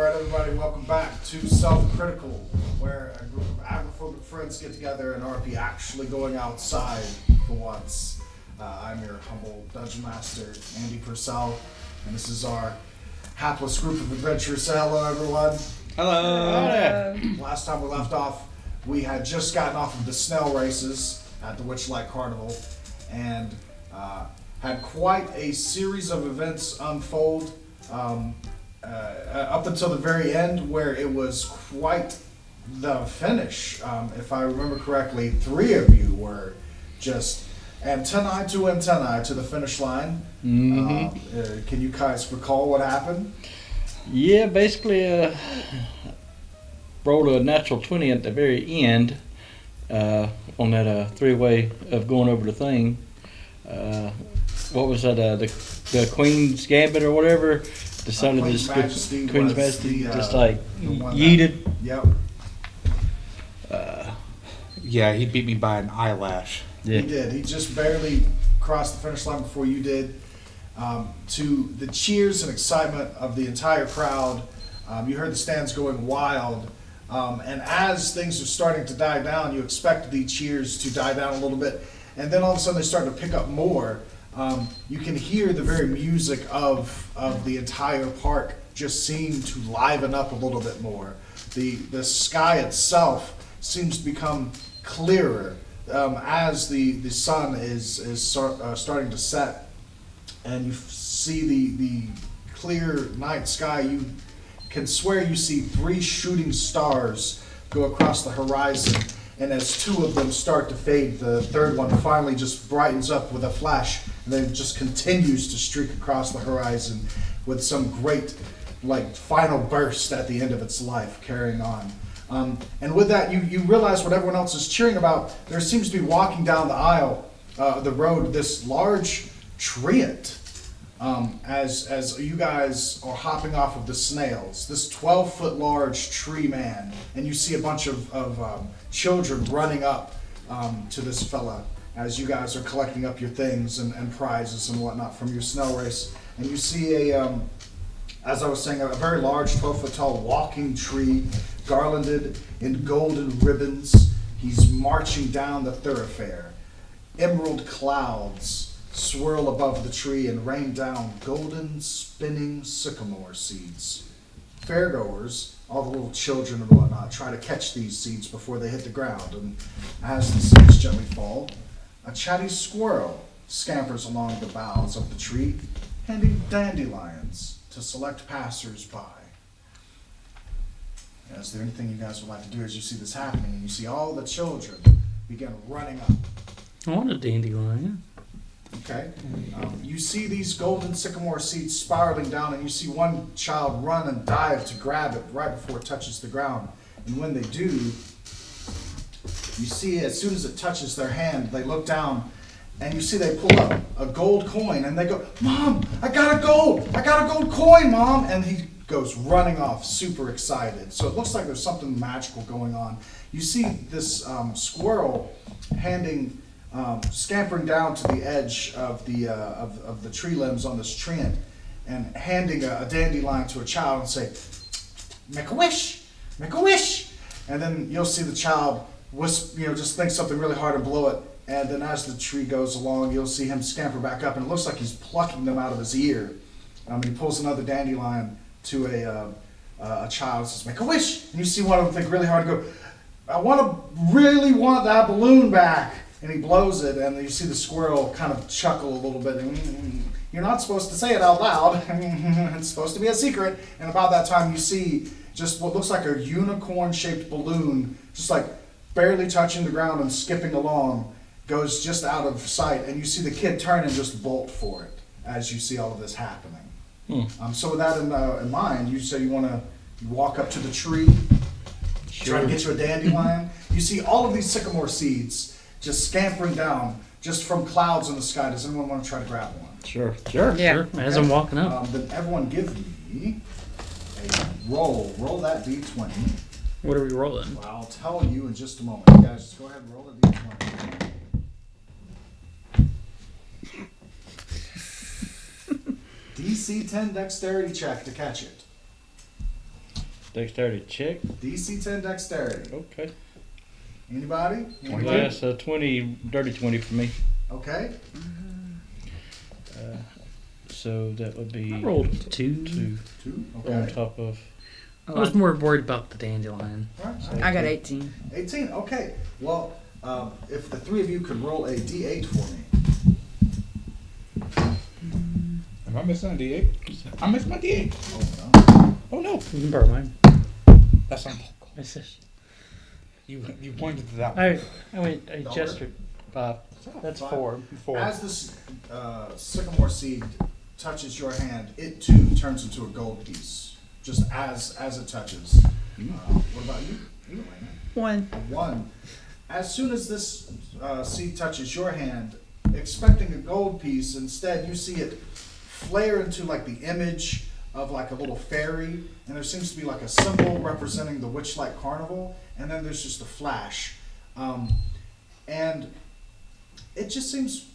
Alright everybody, welcome back to Self-Critical, where a group of agrophobic friends get together and RP actually going outside for once. I'm your humble Dungeon Master, Andy Purcell, and this is our hapless group of adventurers. Say hello everyone. Hello. Last time we left off, we had just gotten off of the snail races at the Witchlight Carnival, and had quite a series of events unfold up until the very end, where it was quite the finish. If I remember correctly, 3 of you were just antennae to the finish line. Mm-hmm. Can you guys recall what happened? Yeah, basically rolled a natural 20 at the very end on that 3-way of going over the thing. What was that? The Queen's Gambit or whatever. Decided Queen's to Majesty Queen's was Majesty the, just like the one yeeted. Yep. Yeah, he beat me by an eyelash. Yeah. He did. He just barely crossed the finish line before you did. To the cheers and excitement of the entire crowd, you heard the stands going wild. And as things are starting to die down, you expect the cheers to die down a little bit. And then all of a sudden they start to pick up more. You can hear the very music of the entire park just seem to liven up a little bit more. The sky itself seems to become clearer as the sun is starting to set, and you see the clear night sky. You can swear you see 3 shooting stars go across the horizon, and as 2 of them start to fade, the third one finally just brightens up with a flash, and then just continues to streak across the horizon with some great final burst at the end of its life, carrying on. And with that, you realize what everyone else is cheering about. There seems to be walking down the aisle, the road, this large treant. As you guys are hopping off of the snails, this 12-foot large tree man, and you see a bunch of children running up to this fella as you guys are collecting up your things and prizes and whatnot from your snail race. And you see as I was saying, a very large 12-foot tall walking tree, garlanded in golden ribbons. He's marching down the thoroughfare. Emerald clouds swirl above the tree and rain down golden spinning sycamore seeds. Fairgoers, all the little children and whatnot, try to catch these seeds before they hit the ground, and as the seeds gently fall, a chatty squirrel scampers along the boughs of the tree, handing dandelions to select passers-by. Is there anything you guys would like to do as you see this happening, and you see all the children begin running up? I want a dandelion. Okay. You see these golden sycamore seeds spiraling down, and you see one child run and dive to grab it right before it touches the ground. And when they do, you see as soon as it touches their hand, they look down, and you see they pull up a gold coin, and they go, "Mom, I got a gold coin, Mom!" And he goes running off, super excited. So it looks like there's something magical going on. You see this squirrel scampering down to the edge of the tree limbs on this tree and handing a dandelion to a child and say, "Make a wish, make a wish." And then you'll see the child just think something really hard and blow it. And then as the tree goes along, you'll see him scamper back up, and it looks like he's plucking them out of his ear. He pulls another dandelion to a child and says, "Make a wish." And you see one of them think really hard and go, "I really want that balloon back." And he blows it, and you see the squirrel kind of chuckle a little bit. You're not supposed to say it out loud. It's supposed to be a secret. And about that time, you see just what looks like a unicorn-shaped balloon, just like barely touching the ground and skipping along, goes just out of sight. And you see the kid turn and just bolt for it as you see all of this happening. So with that in mind, you say you want to walk up to the tree, try to get you a dandelion. You see all of these sycamore seeds just scampering down just from clouds in the sky. Does anyone want to try to grab one? Sure. Yeah. As I'm walking up. Then everyone give me a roll. Roll that D20. What are we rolling? Well, I'll tell you in just a moment. You guys, just go ahead and roll the D20. DC 10 dexterity check to catch it. Dexterity check. DC 10 dexterity. Okay. Anybody? Well, that's a 20, dirty 20 for me. Okay. So that would be I rolled 2. 2 2. on Okay. top of. I was more worried about the dandelion. All right. I got 18. 18. Okay. Well, if the three of you could roll a D8 for me. Am I missing a D8? I missed my D8. Oh no. Oh no. You can borrow mine. That's not. It's just, You pointed to that one. I gestured. 5. That's 4. 4. As this sycamore seed touches your hand, it too turns into a gold piece, just as it touches. What about you? You, Elena? 1. 1. As soon as this seed touches your hand, expecting a gold piece, instead you see it flare into like the image of like a little fairy, and there seems to be like a symbol representing the Witchlight Carnival, and then there's just a flash. And it just seems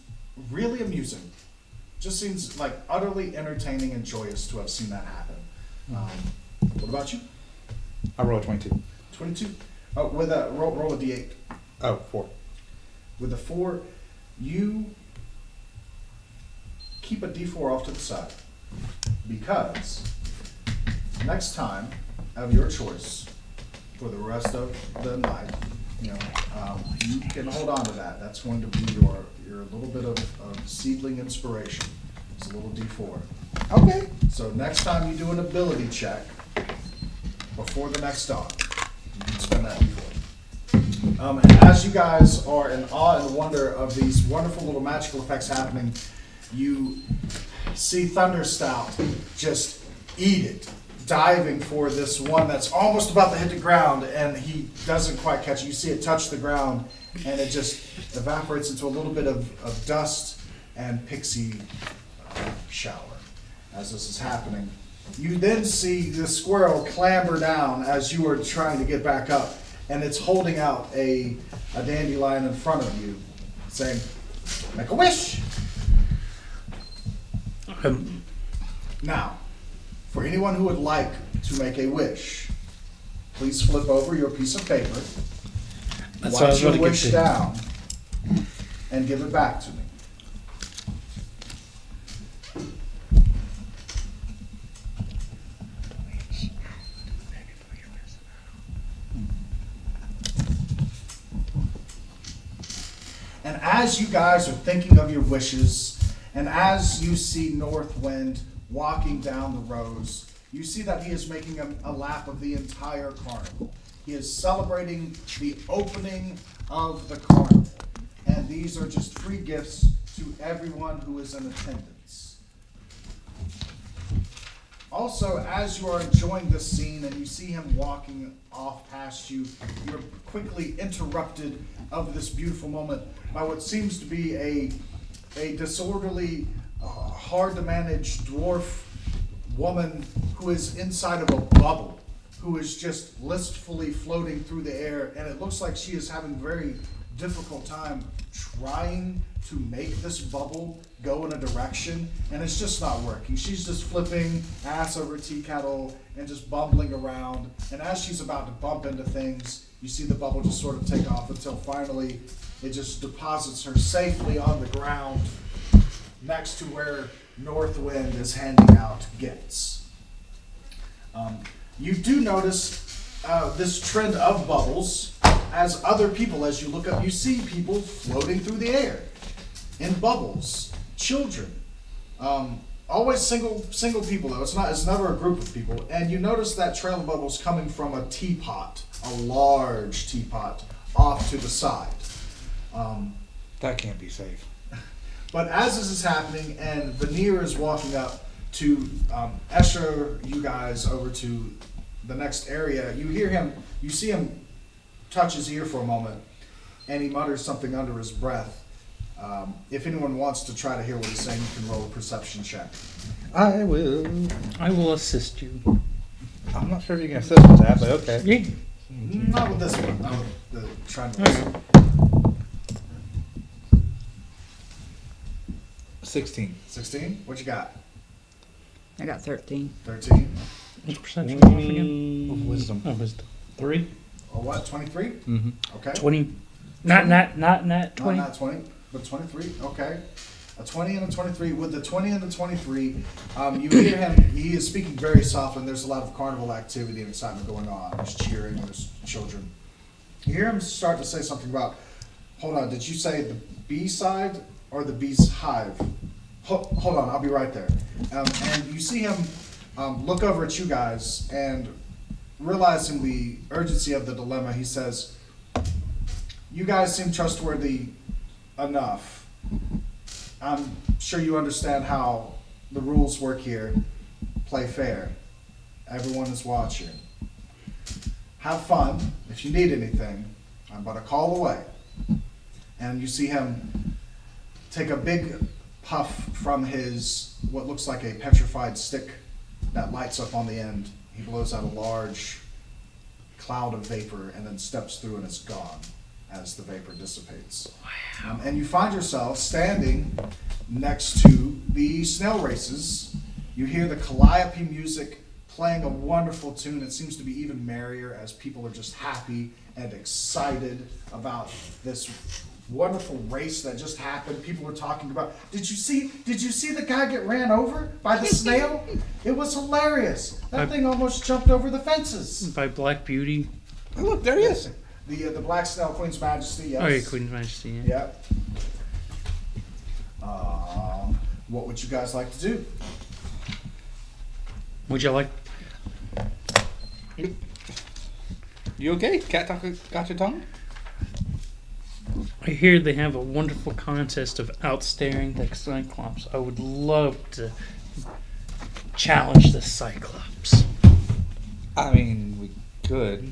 really amusing. Just seems like utterly entertaining and joyous to have seen that happen. What about you? I rolled 22. 22? Oh, with a roll a d8. Oh, 4. With a 4, you keep a d4 off to the side, because next time of your choice for the rest of the night, you can hold on to that. That's going to be your little bit of seedling inspiration. It's a little d4. Okay. So next time you do an ability check before the next dawn, you can spend that d4. And as you guys are in awe and wonder of these wonderful little magical effects happening, you see Thunderstout just eat it, diving for this one that's almost about to hit the ground, and he doesn't quite catch it. You see it touch the ground, and it just evaporates into a little bit of dust and pixie shower as this is happening. You then see the squirrel clamber down as you are trying to get back up, and it's holding out a dandelion in front of you, saying, "Make a wish." Now, for anyone who would like to make a wish, please flip over your piece of paper, That's what I watch was your gonna get wish to. down, and give it back to me. And as you guys are thinking of your wishes, and as you see Northwind walking down the rows, you see that he is making a lap of the entire carnival. He is celebrating the opening of the carnival. And these are just free gifts to everyone who is in attendance. Also, as you are enjoying this scene and you see him walking off past you, you're quickly interrupted of this beautiful moment by what seems to be a disorderly, hard to manage dwarf woman who is inside of a bubble, who is just listfully floating through the air, and it looks like she is having a very difficult time trying to make this bubble go in a direction, and it's just not working. She's just flipping ass over tea kettle and just bumbling around, and as she's about to bump into things, you see the bubble just sort of take off until finally it just deposits her safely on the ground next to where Northwind is handing out gifts. You do notice this trend of bubbles as other people, as you look up, you see people floating through the air in bubbles. Children, always single people though. It's never a group of people. And you notice that trail of bubbles coming from a teapot, a large teapot off to the side. That can't be safe. But as this is happening, and Veneer is walking up to usher you guys over to the next area, you see him touch his ear for a moment, and he mutters something under his breath. If anyone wants to try to hear what he's saying, you can roll a perception check. I will. I will assist you. I'm not sure if you can assist with that, but okay. Yeah. Not with this one. No, trying to listen. 16. 16? What you got? I got 13. 13? What's perception off again? 20. Wisdom. Oh, wisdom. 3. Or what, 23? Mm-hmm. Okay. 20. Not 20. Not 20, but 23, okay. A 20 and a 23. With the 20 and the 23, you hear him, he is speaking very softly, and there's a lot of carnival activity and excitement going on. There's cheering, there's children. You hear him start to say something about, hold on, did you say the bee side or the bee's hive? Hold on, I'll be right there. And you see him look over at you guys, and realizing the urgency of the dilemma, he says, you guys seem trustworthy enough. I'm sure you understand how the rules work here. Play fair. Everyone is watching. Have fun. If you need anything, I'm but a call away. And you see him take a big puff from his, what looks like a petrified stick that lights up on the end. He blows out a large cloud of vapor and then steps through and is gone as the vapor dissipates. Wow. And you find yourself standing next to the snail races. You hear the calliope music playing a wonderful tune. It seems to be even merrier as people are just happy and excited about this wonderful race that just happened. People were talking about, did you see the guy get ran over by the snail? It was hilarious. That thing almost jumped over the fences. By Black Beauty. Oh, look, there he is. The black snail, Queen's Majesty, yes. Oh, yeah, Queen's Majesty. Yeah. Yep. What would you guys like to do? Would you like? You okay? Cat got your tongue? I hear they have a wonderful contest of outstaring the Cyclops. I would love to challenge the Cyclops. I mean, we could.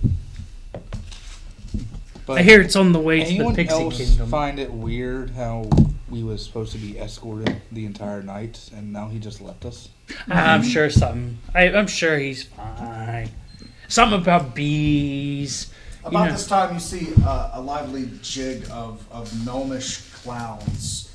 But I hear it's on the way to the anyone Pixie else Kingdom. find it weird how we was supposed to be escorted the entire night and now he just left us? I'm sure something. I'm sure he's fine. Something about bees. About this time, you see a lively jig of gnomish clowns.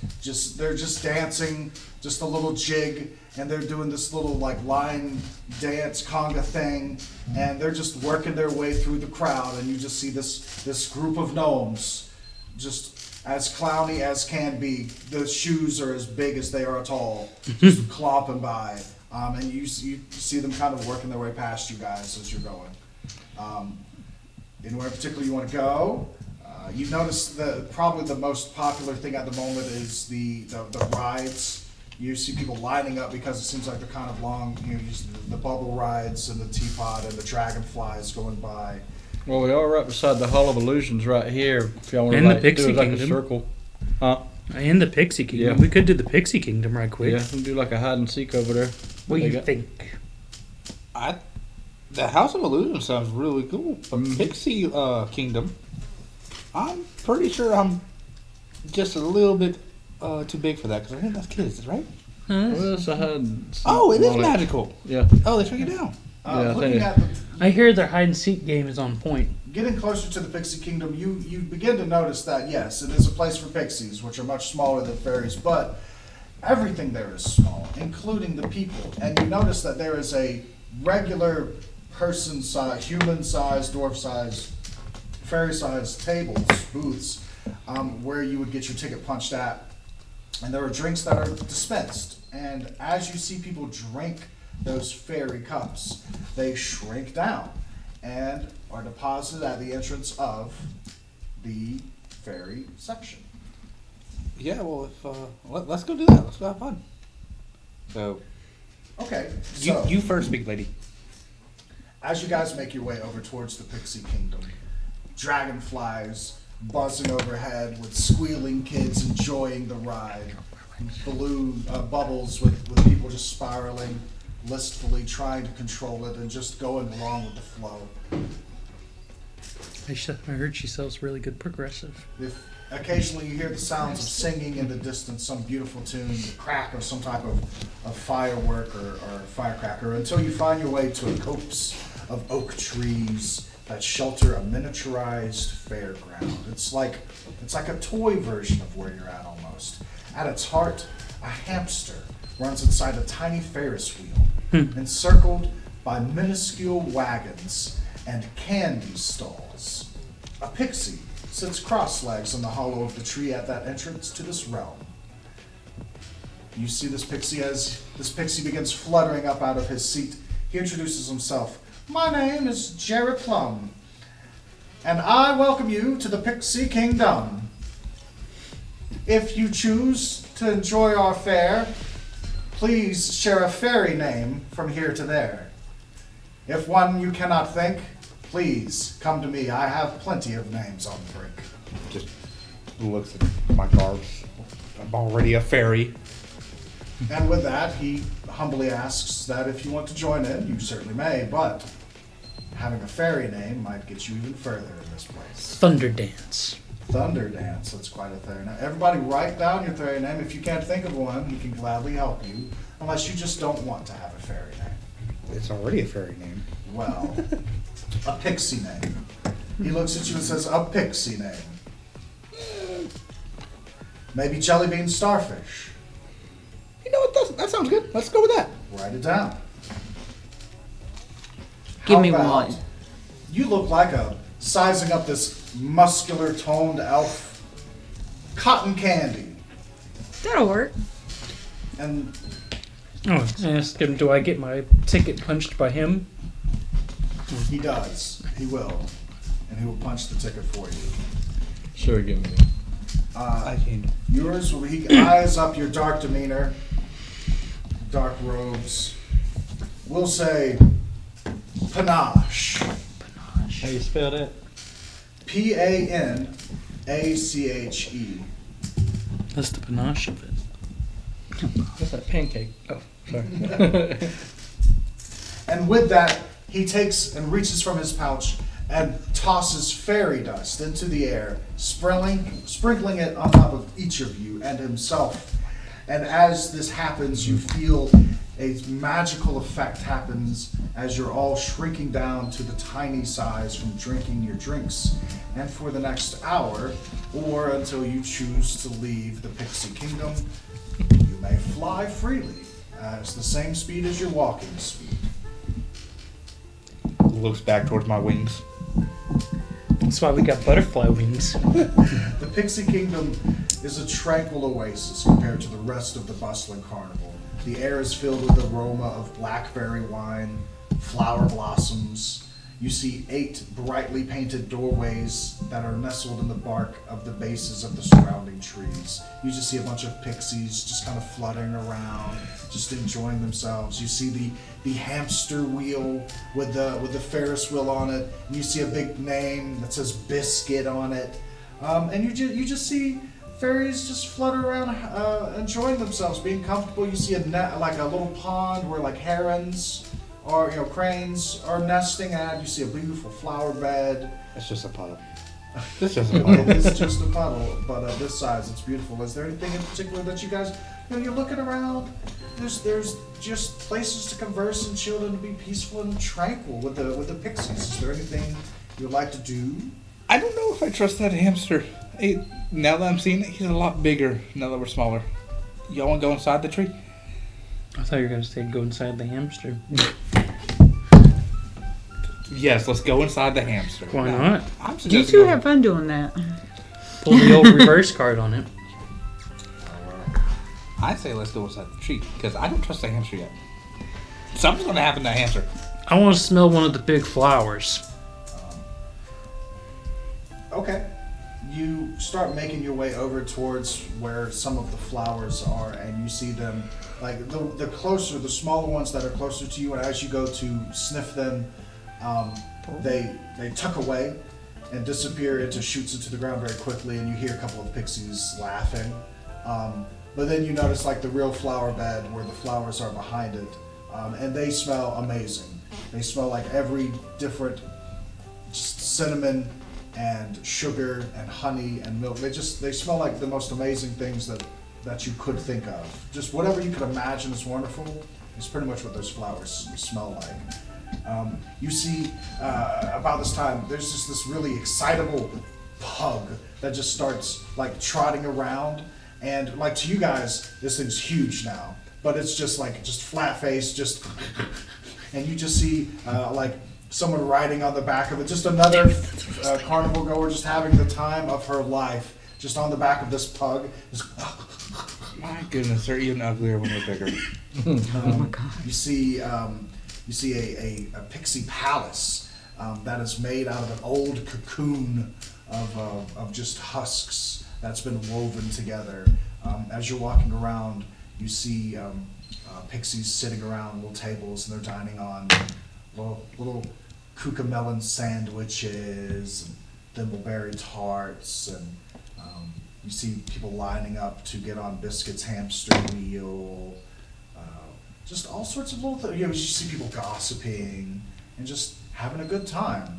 They're just dancing, just a little jig, and they're doing this little like line dance conga thing, and they're just working their way through the crowd, and you just see this group of gnomes, just as clowny as can be. The shoes are as big as they are tall, just clomping by, and you see them kind of working their way past you guys as you're going. Anywhere in particular you want to go? You notice probably the most popular thing at the moment is the rides. You see people lining up because it seems like they're kind of long. You use the bubble rides and the teapot and the dragonflies going by. Well, we are right beside the Hall of Illusions right here. If y'all want In to the like, Pixie do it like Kingdom. a circle. Huh? In the Pixie Kingdom. Yeah. We could do the Pixie Kingdom right quick. Yeah, we'll do like a hide and seek over there. What do They you got- think? The House of Illusion sounds really cool. But Pixie Kingdom, I'm pretty sure I'm just a little bit too big for that because I think that's kids, right? Well, it's a hide and seek. Oh, it is Well, magical. Yeah. Oh, they took it down. Yeah, I Looking think- at the I hear their hide and seek game is on point. Getting closer to the Pixie Kingdom, you begin to notice that, yes, it is a place for pixies, which are much smaller than fairies, but everything there is small, including the people. And you notice that there is a regular person-sized, human-sized, dwarf-sized, fairy-sized tables, booths, where you would get your ticket punched at. And there are drinks that are dispensed. And as you see people drink those fairy cups, they shrink down and are deposited at the entrance of the fairy section. Yeah, well, let's go do that. Let's go have fun. So, Okay, so you first, big lady. as you guys make your way over towards the Pixie Kingdom, dragonflies buzzing overhead with squealing kids enjoying the ride, balloon bubbles with people just spiraling, listfully trying to control it and just going along with the flow. I heard she sells really good progressive. If occasionally you hear the sounds of singing in the distance, some beautiful tune, the crack of some type of firework or firecracker, until you find your way to a copse of oak trees that shelter a miniaturized fairground. It's like a toy version of where you're at almost. At its heart, a hamster runs inside a tiny Ferris wheel, encircled by minuscule wagons and candy stalls. A pixie sits cross-legs in the hollow of the tree at that entrance to this realm. You see this pixie as this pixie begins fluttering up out of his seat. He introduces himself. My name is Jerry Plum, and I welcome you to the Pixie Kingdom. If you choose to enjoy our fare, please share a fairy name from here to there. If one you cannot think, please come to me. I have plenty of names on the brink. Just looks at my garbs. I'm already a fairy. And with that, he humbly asks that if you want to join in, you certainly may, but having a fairy name might get you even further in this place. Thunder Dance. Thunder Dance, that's quite a fairy name. Everybody write down your fairy name. If you can't think of one, he can gladly help you, unless you just don't want to have a fairy name. It's already a fairy name. Well, a pixie name. He looks at you and says, a pixie name. Maybe Jellybean Starfish. You know what? That sounds good. Let's go with that. Write it down. Give How me about one. You look like sizing up this muscular toned elf. Cotton Candy. That'll work. And Oh, I asked him, do I get my ticket punched by him? he does. He will. And he will punch the ticket for you. Sure, give me I can. Yours, he eyes up your dark demeanor, dark robes. We'll say Pinache. How you spell that? Panache. That's the panache of it. What's that pancake? Oh, sorry. And with that, he takes and reaches from his pouch and tosses fairy dust into the air, sprinkling it on top of each of you and himself. And as this happens, you feel a magical effect happens as you're all shrinking down to the tiny size from drinking your drinks. And for the next hour, or until you choose to leave the Pixie Kingdom, you may fly freely at the same speed as your walking speed. Looks back towards my wings. That's why we got butterfly wings. The Pixie Kingdom is a tranquil oasis compared to the rest of the bustling carnival. The air is filled with the aroma of blackberry wine, flower blossoms. You see 8 brightly painted doorways that are nestled in the bark of the bases of the surrounding trees. You just see a bunch of pixies just kind of fluttering around, just enjoying themselves. You see the hamster wheel with the Ferris wheel on it. And you see a big name that says Biscuit on it. And you just see fairies just flutter around, enjoying themselves, being comfortable. You see a little pond where like herons or cranes are nesting at. You see a beautiful flower bed. It's just a puddle. It's just a puddle. It's just a puddle, but this size, it's beautiful. Is there anything in particular that you guys, you're looking around? There's just places to converse and chill and to be peaceful and tranquil with the pixies. Is there anything you'd like to do? I don't know if I trust that hamster. Hey, now that I'm seeing it, he's a lot bigger now that we're smaller. Y'all want to go inside the tree? I thought you were going to say go inside the hamster. Yes, let's go inside the hamster. Why Now, not? I'm You suggesting two going- have fun doing that. Pull the old reverse card on it. I say let's go inside the tree because I don't trust the hamster yet. Something's going to happen to that hamster. I want to smell one of the big flowers. Okay. You start making your way over towards where some of the flowers are, and you see them, like the smaller ones that are closer to you, and as you go to sniff them, they tuck away and disappear into shoots into the ground very quickly, and you hear a couple of pixies laughing. But then you notice like the real flower bed where the flowers are behind it, and they smell amazing. They smell like every different cinnamon and sugar and honey and milk. They smell like the most amazing things that you could think of. Just whatever you could imagine is wonderful is pretty much what those flowers smell like. You see, about this time, there's just this really excitable pug that just starts like trotting around, and like to you guys, this thing's huge now, but it's just flat faced, just and you just see like someone riding on the back of it. Just another carnival goer just having the time of her life, just on the back of this pug. Just My goodness, they're even uglier when they're bigger. Oh my God. You see a pixie palace that is made out of an old cocoon of just husks that's been woven together. As you're walking around, you see pixies sitting around little tables, and they're dining on little cucamelon sandwiches, and thimbleberry tarts, and you see people lining up to get on Biscuit's hamster wheel. Just all sorts of little things. You see people gossiping and just having a good time.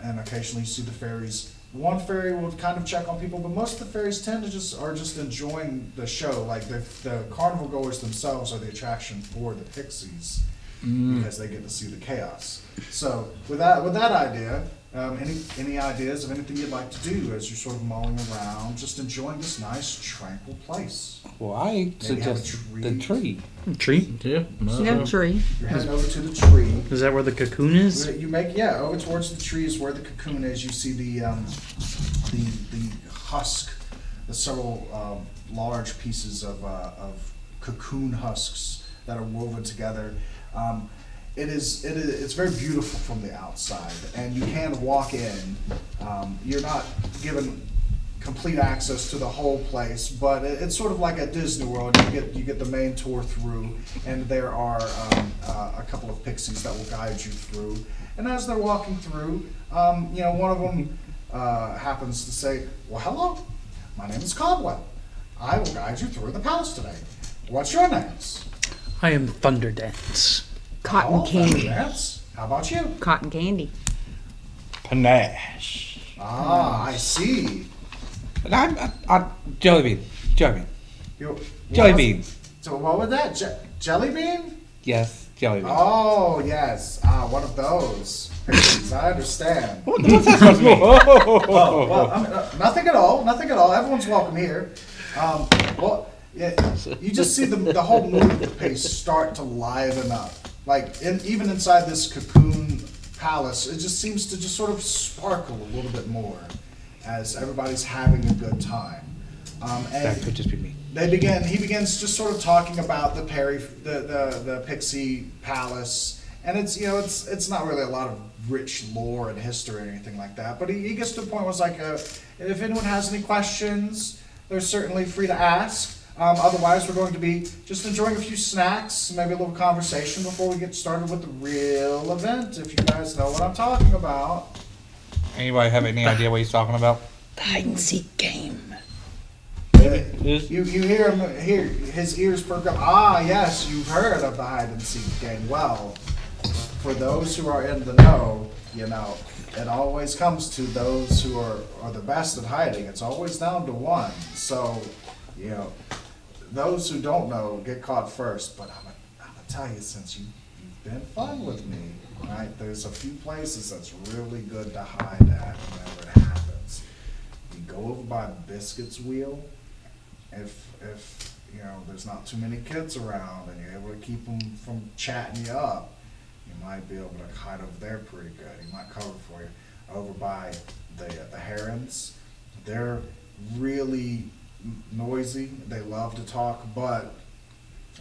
And occasionally you see the fairies. One fairy will kind of check on people, but most of the fairies tend to are just enjoying the show. Like the carnival goers themselves are the attraction for the pixies because they get to see the chaos. So with that idea, any ideas of anything you'd like to do as you're sort of mulling around, just enjoying this nice tranquil place? Well, I Maybe have a suggest tree. the tree. Tree? Yeah. Yeah, tree. You're heading over to the tree. Is that where the cocoon is? You make over towards the trees where the cocoon is. You see the husk, the several large pieces of cocoon husks that are woven together. It's very beautiful from the outside, and you can walk in. You're not given complete access to the whole place, but it's sort of like at Disney World. You get the main tour through, and there are a couple of pixies that will guide you through. And as they're walking through, one of them happens to say, "Well, hello, my name is Cobweb. I will guide you through the palace today. What's your names?" I am Thunderdance. Cotton candy. Dance. How about you? Cotton candy. Panache. Ah, I see. And I'm Jellybean. You, Jellybean. So what was that? Jelly bean? Yes, Jellybean. Oh, yes. One of those. Pixies, I understand. What's that supposed to mean? Oh, well, nothing at all. Nothing at all. Everyone's welcome here. You just see the whole mood of the place start to liven up. Like, even inside this cocoon palace, it just seems to just sort of sparkle a little bit more as everybody's having a good time. That could just be me. He begins just sort of talking about the Pixie Palace, and it's not really a lot of rich lore and history or anything like that, but he gets to the point where it's like, if anyone has any questions, they're certainly free to ask. Otherwise, we're going to be just enjoying a few snacks, maybe a little conversation before we get started with the real event, if you guys know what I'm talking about. Anybody have any idea what he's talking about? The hide and seek game. You hear his ears perk up. Ah, yes, you've heard of the hide and seek game. Well, for those who are in the know, it always comes to those who are the best at hiding. It's always down to one. So, those who don't know get caught first. But I'm gonna tell you, since you've been fun with me, right? There's a few places that's really good to hide at whenever it happens. You go over by Biscuit's wheel. If there's not too many kids around and you're able to keep them from chatting you up, you might be able to hide over there pretty good. He might cover for you. Over by the herons, they're really noisy. They love to talk, but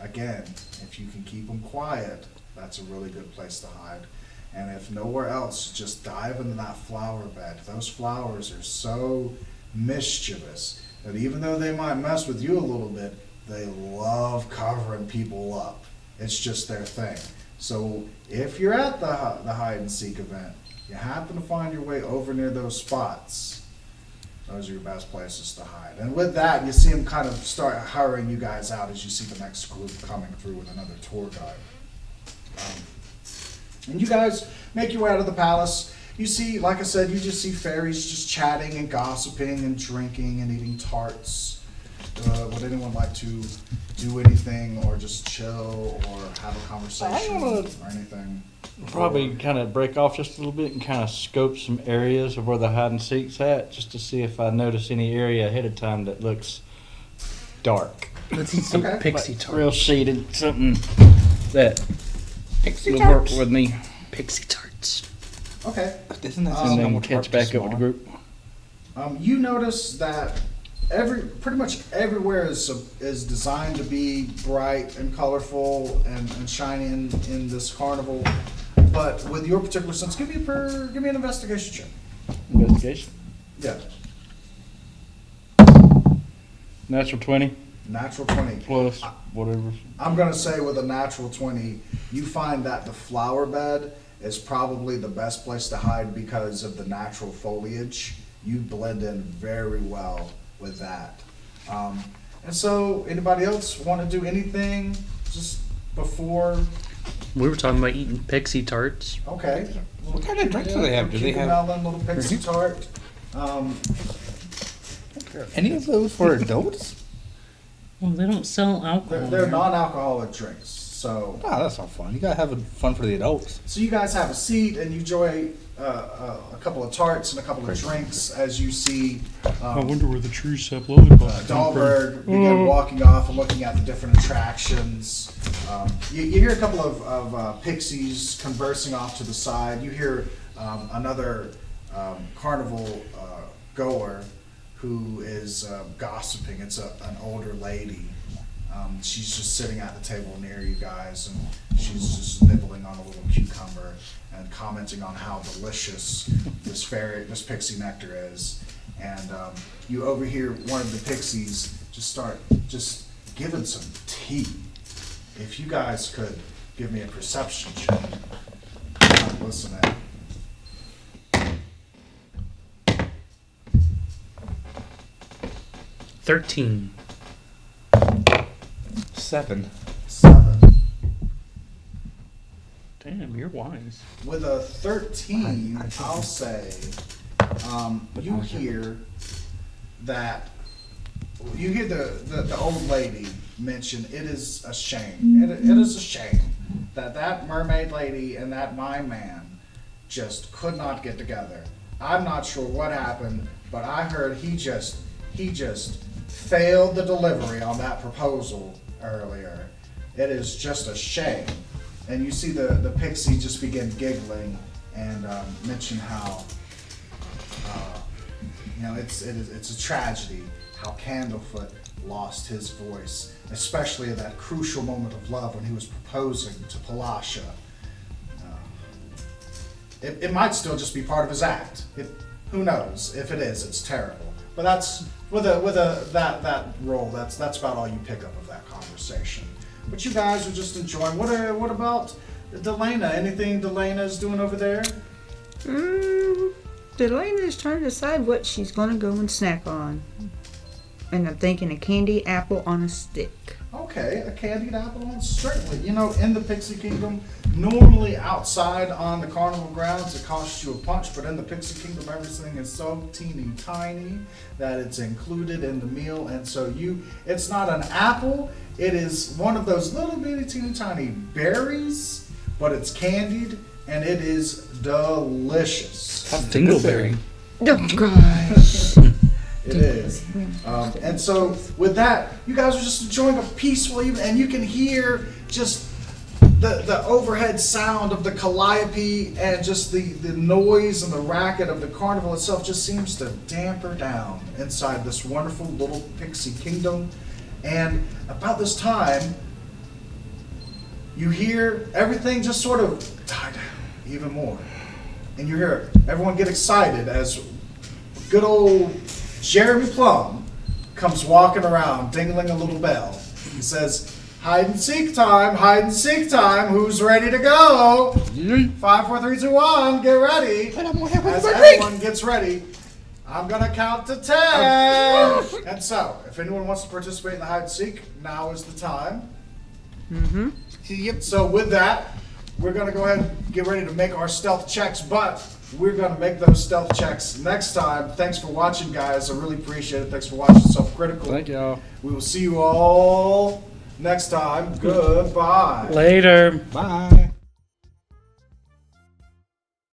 again, if you can keep them quiet, that's a really good place to hide. And if nowhere else, just dive into that flower bed. Those flowers are so mischievous that even though they might mess with you a little bit, they love covering people up. It's just their thing. So if you're at the hide and seek event, you happen to find your way over near those spots, those are your best places to hide. And with that, you see him kind of start hurrying you guys out as you see the next group coming through with another tour guide. And you guys make your way out of the palace. You see, like I said, you just see fairies just chatting and gossiping and drinking and eating tarts. Would anyone like to do anything or just chill or have a conversation or anything? Probably kind of break off just a little bit and kind of scope some areas of where the hide and seek's at, just to see if I notice any area ahead of time that looks dark. Let's eat some Okay. pixie Like tart. real shaded, something that Pixie will work tarts. with me. Pixie tarts. Okay. Isn't that And then normal catch tart, back up with the smaller? group. You notice that pretty much everywhere is designed to be bright and colorful and shiny in this carnival. But with your particular sense, give me an investigation check. Investigation. Yeah, Natural 20 natural 20. plus whatever. I'm gonna say with a natural 20, you find that the flower bed is probably the best place to hide because of the natural foliage. You blend in very well with that. And so, anybody else want to do anything just before? We were talking about eating pixie tarts. Okay. What kind of drinks do they have? Do they have melon, little pixie tart? any of those for adults? Well, they don't sell alcohol. They're there. non-alcoholic drinks. So, Oh, that's not fun. You gotta have fun for the adults. so you guys have a seat and you enjoy a couple of tarts and a couple of drinks as you see. where the true sap lollipops Dahlberg began walking off and looking at the different attractions. You hear a couple of pixies conversing off to the side. You hear another carnival goer who is gossiping. It's an older lady. She's just sitting at the table near you guys, and she's just nibbling on a little cucumber and commenting on how delicious this pixie nectar is. And you overhear one of the pixies just start giving some tea. If you guys could give me a perception check. I'm listening. 13. 7. 7. Damn, you're wise. With a 13, I think I'll say you hear that. You hear the old lady mention it is a shame. It is a shame that mermaid lady and that mime man just could not get together. I'm not sure what happened, but I heard he just failed the delivery on that proposal earlier. It is just a shame. And you see the pixie just begin giggling and mention how it's a tragedy how Candlefoot lost his voice, especially at that crucial moment of love when he was proposing to Pinache. It might still just be part of his act. Who knows? If it is, it's terrible. But that's that role. That's about all you pick up of that conversation. But you guys are just enjoying. What about Delana? Anything Delana's doing over there? Delana's trying to decide what she's gonna go and snack on. And I'm thinking a candy apple on a stick. Okay, a candied apple, certainly. In the Pixie Kingdom, normally outside on the carnival grounds, it costs you a punch, but in the Pixie Kingdom, everything is so teeny tiny that it's included in the meal, and so it's not an apple, it is one of those little bitty teeny tiny berries, but it's candied, and it is delicious. Dingleberry. Oh gosh. It is. And so with that, you guys are just enjoying a peaceful evening, and you can hear just the overhead sound of the calliope and just the noise and the racket of the carnival itself just seems to damper down inside this wonderful little Pixie Kingdom. And about this time, you hear everything just sort of die down even more. And you hear everyone get excited as good old Jeremy Plum comes walking around, dingling a little bell. He says, hide and seek time, who's ready to go? 5, 4, 3, 2, 1, get ready. As everyone gets ready, I'm gonna count to 10. And so, if anyone wants to participate in the hide and seek, now is the time. Mm-hmm. So with that, we're gonna go ahead and get ready to make our stealth checks, but we're gonna make those stealth checks next time. Thanks for watching, guys. I really appreciate it. Thanks for watching Self-Critical. Thank y'all. We will see you all next time. Goodbye. Later. Bye.